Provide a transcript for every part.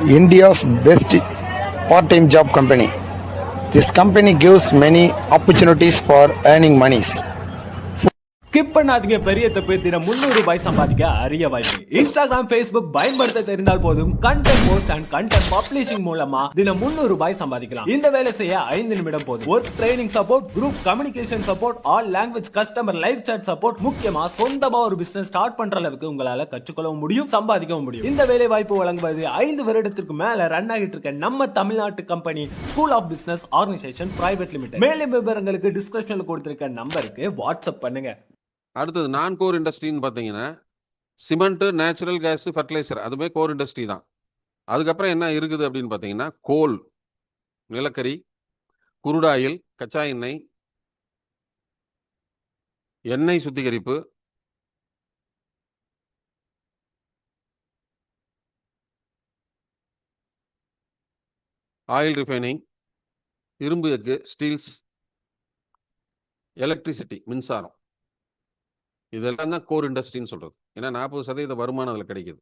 India's best part-time job company. This company gives many opportunities for earning monies. Skip பண்ணாதீங்க, பெரிய தப்பு. தினம் 300 ரூபாய் சம்பாதிக்க அரிய வாய்ப்பு. இன்ஸ்டாகிராம், ஃபேஸ்புக் பயன்படுத்த தெரிந்தால் போதும். Content post and content publishing மூலமா தினம் 300 ரூபாய் சம்பாதிக்கலாம். இந்த வேலை செய்ய 5 நிமிடம் போதும். Work training support, group communication support, all language customer live chat support, முக்கியமா சொந்தமா ஒரு பிசினஸ் ஸ்டார்ட் பண்ற அளவுக்கு உங்களால கற்றுக்கொள்ளவும் முடியும், சம்பாதிக்கவும் முடியும். இந்த வேலை வாய்ப்பு வழங்குவது 5 வருடத்திற்கு மேல ரன் ஆகிட்டு இருக்க நம்ம தமிழ்நாட்டு company school of business organisation private limited. மேலும் விவரங்களுக்கு டிஸ்கிரிப்ஷன்ல கொடுத்திருக்க நம்பருக்கு வாட்ஸ்அப் பண்ணுங்க. அடுத்தது நான் கோர் இண்டஸ்ட்ரின்னு பார்த்தீங்கன்னா சிமெண்ட்டு, நேச்சுரல் கேஸு, ஃபர்டிலைசர், அதுவே கோர் இண்டஸ்ட்ரி தான். அதுக்கப்புறம் என்ன இருக்குது அப்படின்னு பார்த்தீங்கன்னா கோல், நிலக்கரி, குருடாயில், கச்சா எண்ணெய், எண்ணெய் சுத்திகரிப்பு, ஆயில் ரிஃபைனிங், இரும்பு எஃகு, ஸ்டீல்ஸ், எலக்ட்ரிசிட்டி, மின்சாரம், இதெல்லாம் தான் கோர் இண்டஸ்ட்ரின்னு சொல்றது. ஏன்னா 40% வருமானம் அதில் கிடைக்குது.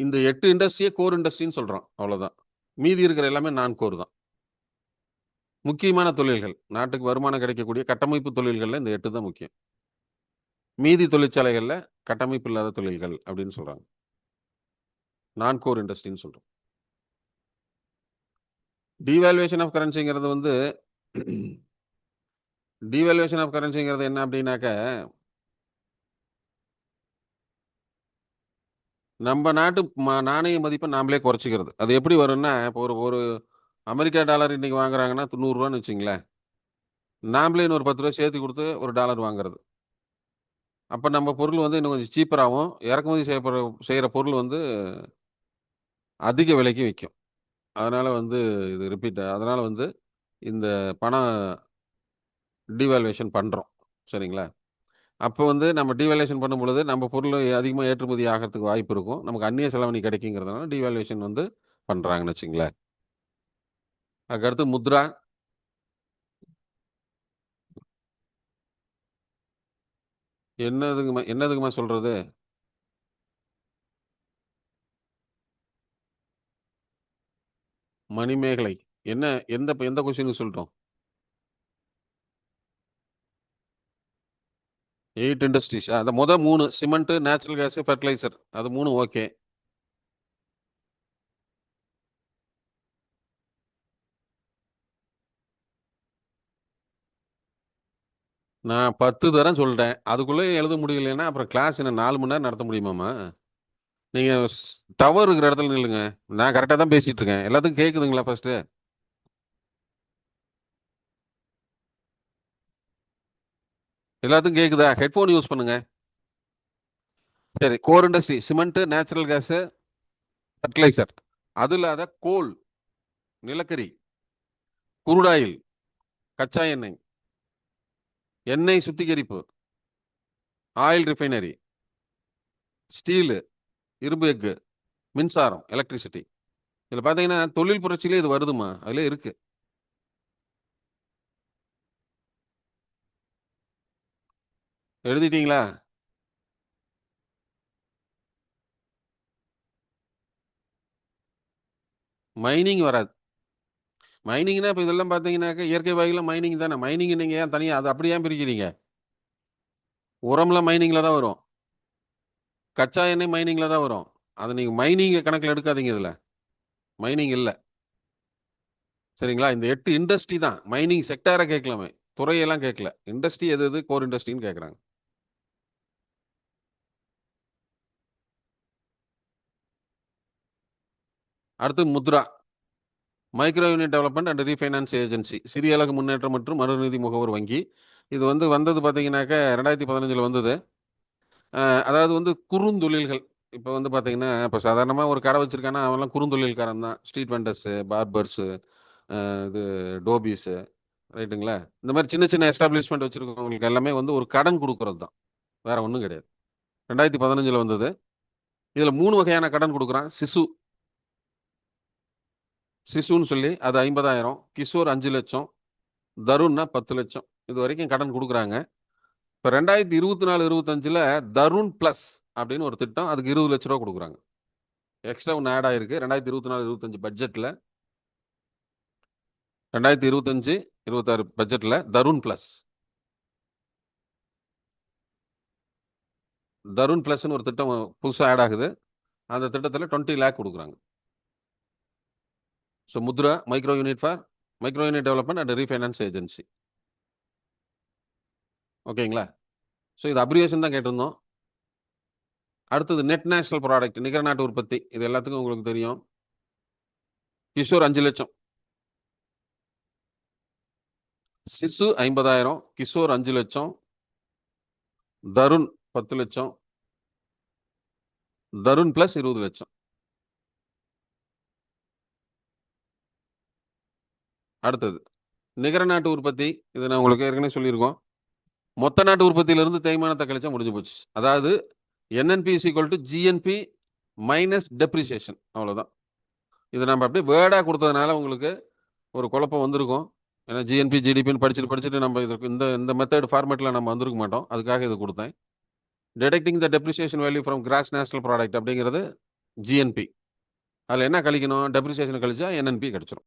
இந்த 8 இண்டஸ்ட்ரியே கோர் இண்டஸ்ட்ரின்னு சொல்றோம், அவ்வளவுதான். மீதி இருக்கிற எல்லாமே நான் கோர் தான். முக்கியமான தொழில்கள், நாட்டுக்கு வருமானம் கிடைக்கக்கூடிய கட்டமைப்பு தொழில்கள்ல இந்த 8 தான் முக்கியம். மீதி தொழிற்சாலைகள்ல கட்டமைப்பு இல்லாத தொழில்கள் அப்படின்னு சொல்றாங்க. நான் கோர் இண்டஸ்ட்ரின்னு சொல்றோம். டிவால்வேஷன் ஆஃப் கரன்சிங்கிறது வந்து டிவால்வேஷன் ஆஃப் கரன்சிங்கிறது என்ன அப்படின்னாக்க, நம்ம நாட்டு நாணய மதிப்பை நாமளே குறைச்சிக்கிறது. அது எப்படி வரும்னா, இப்போ ஒரு அமெரிக்கா டாலர் இன்னைக்கு வாங்குறாங்கன்னா 90 ரூபான்னு வச்சுங்களேன், நாமளே இன்னொரு 10 ரூபா சேர்த்து கொடுத்து ஒரு டாலர் வாங்குறது. அப்போ நம்ம பொருள் வந்து இன்னும் கொஞ்சம் சீப்பராகவும், இறக்குமதி செய்கிற பொருள் வந்து அதிக விலைக்கு விற்கும். அதனால வந்து இது அதனால வந்து இந்த பணம் டிவால்வேஷன் பண்ணுறோம், சரிங்களா? அப்போ வந்து நம்ம டிவால்வேஷன் பண்ணும் பொழுது நம்ம பொருள் அதிகமாக ஏற்றுமதி ஆகிறதுக்கு வாய்ப்பு இருக்கும், நமக்கு அந்நிய செலவணி கிடைக்குங்கிறதுனால டிவால்வேஷன் வந்து பண்ணுறாங்கன்னு வச்சுங்களேன். அதுக்கடுத்து முத்ரா, என்னதுக்குமா சொல்றது? மணிமேகலை என்ன, எந்த கொஸ்டினுக்கு சொல்லிட்டோம்? 8 இண்டஸ்ட்ரீஸ். அந்த 3 சிமெண்ட், நேச்சுரல் கேஸ், ஃபர்டிலைசர், அது 3 ஓகே. நான் 10 தரம் சொல்லிட்டேன், அதுக்குள்ளே எழுத முடியலைன்னா அப்புறம் கிளாஸ் என்ன 4 மணி நேரம் நடத்த முடியுமாமா? நீங்க டவர் இருக்கிற இடத்துல நில்லுங்க. நான் கரெக்டாக தான் பேசிட்டு இருக்கேன். எல்லாத்துக்கும் கேட்குதுங்களா? ஃபர்ஸ்ட் எல்லாத்துக்கும் கேட்குதா? ஹெட்ஃபோன் யூஸ் பண்ணுங்க. சரி, core industry cement, natural gas, fertiliser, அது இல்லாத கோல், நிலக்கரி, குருடாயில், கச்சா எண்ணெய், எண்ணெய் சுத்திகரிப்பு, ஆயில் ரிஃபைனரி, ஸ்டீலு, இரும்பு எஃகு, மின்சாரம், எலக்ட்ரிசிட்டி. இதில் பார்த்தீங்கன்னா தொழில் புரட்சியிலே இது வருதுமா, அதிலே இருக்கு. எழுதிட்டீங்களா? மைனிங் வராது. மைனிங்னா இப்போ இதெல்லாம் பார்த்தீங்கன்னாக்க இயற்கை வாயுல மைனிங் தானே. மைனிங் நீங்கள் ஏன் தனியாக அது அப்படி ஏன் பிரிக்கிறீங்க? உரம்லாம் மைனிங்கில் தான் வரும், கச்சா எண்ணெய் மைனிங்கில் தான் வரும். அதை நீங்கள் மைனிங் கணக்கில் எடுக்காதீங்க, இதில் மைனிங் இல்லை, சரிங்களா? இந்த 8 இண்டஸ்ட்ரி தான். மைனிங் செக்டாரை கேட்கலாமே, துறையெல்லாம் கேட்கல. இண்டஸ்ட்ரி எது கோர் இண்டஸ்ட்ரின்னு கேட்குறாங்க. அடுத்து Mudra, micro unit development and refinance agency, சிறிய அளவு முன்னேற்றம் மற்றும் மறுநிதி முகவர் வங்கி. இது வந்து வந்தது பார்த்தீங்கன்னாக்க 2015 வந்தது. அதாவது வந்து குறுந்தொழில்கள். இப்போ வந்து பார்த்தீங்கன்னா, இப்போ சாதாரணமாக ஒரு கடை வச்சிருக்கானா அவன்லாம் குறுந்தொழில்காரன் தான். ஸ்ட்ரீட் வெண்டர்ஸு, பார்பர்ஸு, இது டோபிஸு, ரைட்டுங்களா? இந்த மாதிரி சின்ன சின்ன எஸ்டாப்ளிஷ்மெண்ட் வச்சுருக்கவங்களுக்கு எல்லாமே வந்து ஒரு கடன் கொடுக்குறது தான், வேற ஒன்றும் கிடையாது. 2015 வந்தது. இதில் 3 வகையான கடன் கொடுக்குறான். சிசுன்னு சொல்லி அது 50,000, கிஷோர் 5 லட்சம், தருண்னா 10 லட்சம். இது வரைக்கும் கடன் கொடுக்குறாங்க. இப்போ 2024-25 தருண் பிளஸ் அப்படின்னு ஒரு திட்டம், அதுக்கு 20 லட்ச ரூபா கொடுக்குறாங்க. எக்ஸ்ட்ரா ஒன்று ஆட் ஆயிருக்கு 2024-25 பட்ஜெட்டில். 2025-26 பட்ஜெட்டில் தருண் பிளஸ் ஒரு திட்டம் புதுசாக ஆட் ஆகுது. அந்த திட்டத்தில் 20 லேக் கொடுக்குறாங்க. So Mudra micro unit development and refinance agency. ஓகேங்களா? ஸோ இது அப்ரிவேஷன் தான் கேட்டிருந்தோம். அடுத்தது நெட் நேஷனல் ப்ராடக்ட், நிகர நாட்டு உற்பத்தி. இது எல்லாத்துக்கும் உங்களுக்கு தெரியும். கிஷோர் 5 லட்சம், சிசு 50,000, கிஷோர் 5 லட்சம், தருண் 10 லட்சம், தருண் பிளஸ் 20 லட்சம். அடுத்தது நிகர நாட்டு உற்பத்தி. இது நான் உங்களுக்கு ஏற்கனவே சொல்லியிருக்கோம். மொத்த நாட்டு உற்பத்தியிலிருந்து தேய்மானத்தை கழிச்சா முடிஞ்சு போச்சு. அதாவது NNP = GNP மைனஸ் டெப்ரிசியேஷன். அவ்வளோதான். இது நம்ம அப்படியே வேர்டாக கொடுத்ததுனால உங்களுக்கு ஒரு குழப்பம் வந்திருக்கும். ஏன்னா GNP GDPன்னு படிச்சுட்டு நம்ம இதுக்கு இந்த மெத்தட் ஃபார்மேட்டில் நம்ம வந்திருக்க மாட்டோம். அதுக்காக இது கொடுத்தேன். Detecting the depreciation value from cross national product அப்படிங்கிறது GNP. அதில் என்ன கழிக்கணும்? டெப்ரிசியேஷன் கழிச்சா NNP கிடைச்சிரும்.